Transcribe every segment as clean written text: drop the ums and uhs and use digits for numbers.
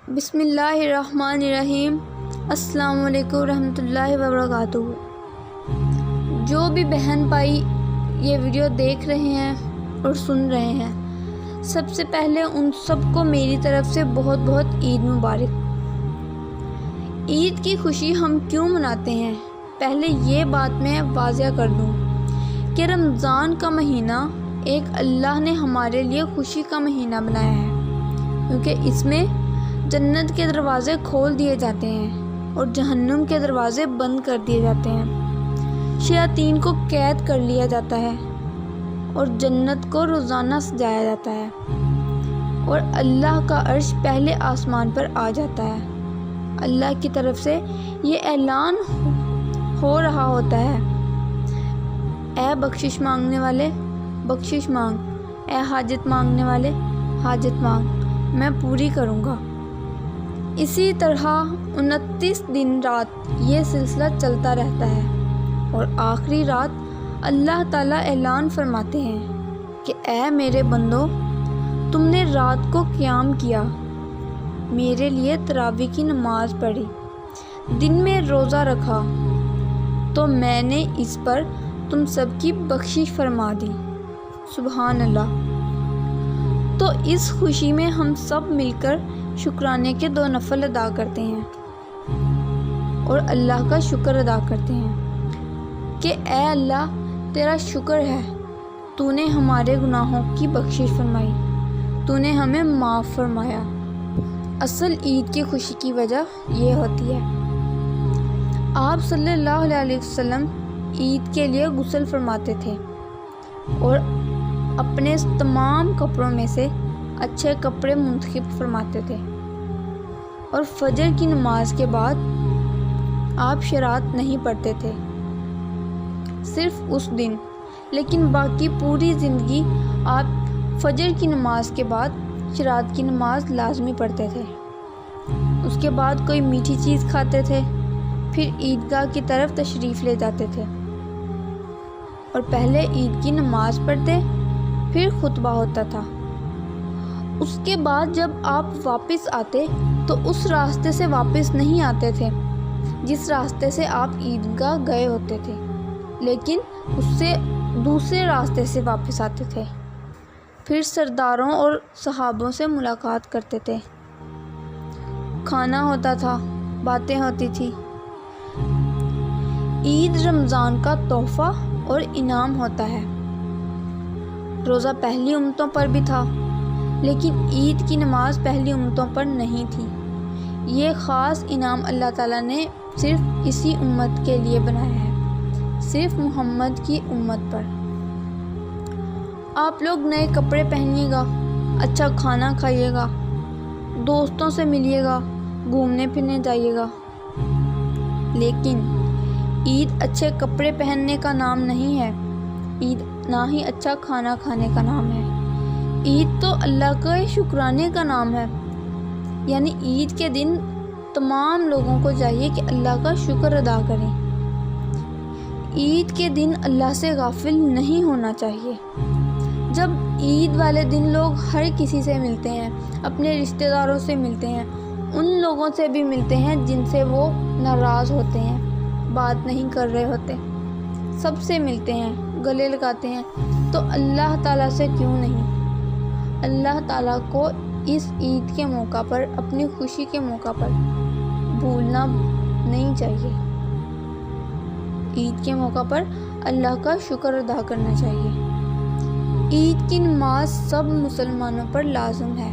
بسم اللہ الرحمن الرحیم۔ السلام علیکم ورحمۃ اللہ وبرکاتہ۔ جو بھی بہن بھائی یہ ویڈیو دیکھ رہے ہیں اور سن رہے ہیں، سب سے پہلے ان سب کو میری طرف سے بہت بہت عید مبارک۔ عید کی خوشی ہم کیوں مناتے ہیں؟ پہلے یہ بات میں واضح کر دوں کہ رمضان کا مہینہ ایک اللہ نے ہمارے لیے خوشی کا مہینہ بنایا ہے، کیونکہ اس میں جنت کے دروازے کھول دیے جاتے ہیں اور جہنم کے دروازے بند کر دیے جاتے ہیں، شیاطین کو قید کر لیا جاتا ہے اور جنت کو روزانہ سجایا جاتا ہے، اور اللہ کا عرش پہلے آسمان پر آ جاتا ہے۔ اللہ کی طرف سے یہ اعلان ہو رہا ہوتا ہے، اے بخشش مانگنے والے بخشش مانگ، اے حاجت مانگنے والے حاجت مانگ، میں پوری کروں گا۔ اسی طرح 29 دن رات یہ سلسلہ چلتا رہتا ہے، اور آخری رات اللہ تعالیٰ اعلان فرماتے ہیں کہ اے میرے بندو، تم نے رات کو قیام کیا، میرے لیے تراویح کی نماز پڑھی، دن میں روزہ رکھا، تو میں نے اس پر تم سب کی بخشش فرما دی۔ سبحان اللہ۔ تو اس خوشی میں ہم سب مل کر شکرانے کے 2 نفل ادا کرتے ہیں اور اللہ کا شکر ادا کرتے ہیں کہ اے اللہ، تیرا شکر ہے، تو نے ہمارے گناہوں کی بخشش فرمائی، تو نے ہمیں معاف فرمایا۔ اصل عید کی خوشی کی وجہ یہ ہوتی ہے۔ آپ صلی اللہ علیہ وسلم عید کے لیے غسل فرماتے تھے اور اپنے تمام کپڑوں میں سے اچھے کپڑے منتخب فرماتے تھے، اور فجر کی نماز کے بعد آپ شرات نہیں پڑھتے تھے، صرف اس دن، لیکن باقی پوری زندگی آپ فجر کی نماز کے بعد شرات کی نماز لازمی پڑھتے تھے۔ اس کے بعد کوئی میٹھی چیز کھاتے تھے، پھر عیدگاہ کی طرف تشریف لے جاتے تھے اور پہلے عید کی نماز پڑھتے، پھر خطبہ ہوتا تھا۔ اس کے بعد جب آپ واپس آتے تو اس راستے سے واپس نہیں آتے تھے جس راستے سے آپ عیدگاہ گئے ہوتے تھے، لیکن اس سے دوسرے راستے سے واپس آتے تھے، پھر سرداروں اور صحابوں سے ملاقات کرتے تھے، کھانا ہوتا تھا، باتیں ہوتی تھی۔ عید رمضان کا تحفہ اور انعام ہوتا ہے۔ روزہ پہلی امتوں پر بھی تھا، لیکن عید کی نماز پہلی امتوں پر نہیں تھی۔ یہ خاص انعام اللہ تعالیٰ نے صرف اسی امت کے لیے بنایا ہے، صرف محمد کی امت پر۔ آپ لوگ نئے کپڑے پہنیے گا، اچھا کھانا کھائیے گا، دوستوں سے ملیے گا، گھومنے پھرنے جائیے گا، لیکن عید اچھے کپڑے پہننے کا نام نہیں ہے، عید نہ ہی اچھا کھانا کھانے کا نام ہے۔ عید تو اللہ کے شکرانے کا نام ہے، یعنی عید کے دن تمام لوگوں کو چاہیے کہ اللہ کا شکر ادا کریں۔ عید کے دن اللہ سے غافل نہیں ہونا چاہیے۔ جب عید والے دن لوگ ہر کسی سے ملتے ہیں، اپنے رشتہ داروں سے ملتے ہیں، ان لوگوں سے بھی ملتے ہیں جن سے وہ ناراض ہوتے ہیں، بات نہیں کر رہے ہوتے، سب سے ملتے ہیں، گلے لگاتے ہیں، تو اللہ تعالیٰ سے کیوں نہیں؟ اللہ تعالیٰ کو اس عید کے موقع پر، اپنی خوشی کے موقع پر بھولنا نہیں چاہیے۔ عید کے موقع پر اللہ کا شکر ادا کرنا چاہیے۔ عید کی نماز سب مسلمانوں پر لازم ہے۔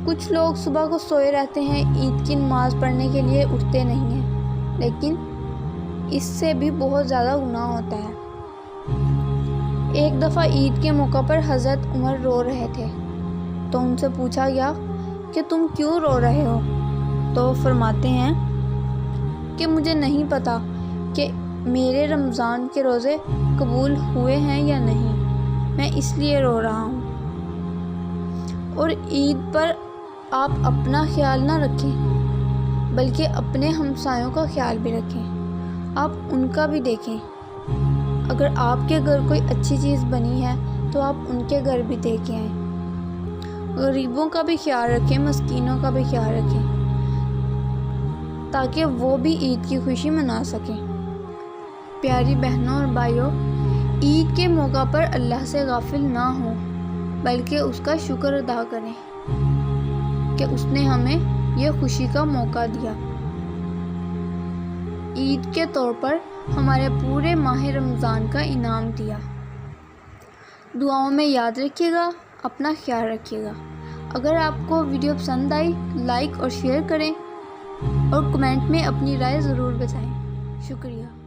کچھ لوگ صبح کو سوئے رہتے ہیں، عید کی نماز پڑھنے کے لیے اٹھتے نہیں ہیں، لیکن اس سے بھی بہت زیادہ گناہ ہوتا ہے۔ ایک دفعہ عید کے موقع پر حضرت عمر رو رہے تھے، تو ان سے پوچھا گیا کہ تم کیوں رو رہے ہو؟ تو وہ فرماتے ہیں کہ مجھے نہیں پتا کہ میرے رمضان کے روزے قبول ہوئے ہیں یا نہیں، میں اس لیے رو رہا ہوں۔ اور عید پر آپ اپنا خیال نہ رکھیں، بلکہ اپنے ہمسایوں کا خیال بھی رکھیں، آپ ان کا بھی دیکھیں۔ اگر آپ کے گھر کوئی اچھی چیز بنی ہے تو آپ ان کے گھر بھی دے کے آئیں۔ غریبوں کا بھی خیال رکھیں، مسکینوں کا بھی خیال رکھیں، تاکہ وہ بھی عید کی خوشی منا سکیں۔ پیاری بہنوں اور بھائیوں، عید کے موقع پر اللہ سے غافل نہ ہوں، بلکہ اس کا شکر ادا کریں کہ اس نے ہمیں یہ خوشی کا موقع دیا۔ عید کے طور پر ہمارے پورے ماہ رمضان کا انعام دیا۔ دعاؤں میں یاد رکھیے گا، اپنا خیال رکھیے گا۔ اگر آپ کو ویڈیو پسند آئی، لائک اور شیئر کریں اور کمنٹ میں اپنی رائے ضرور بتائیں۔ شکریہ۔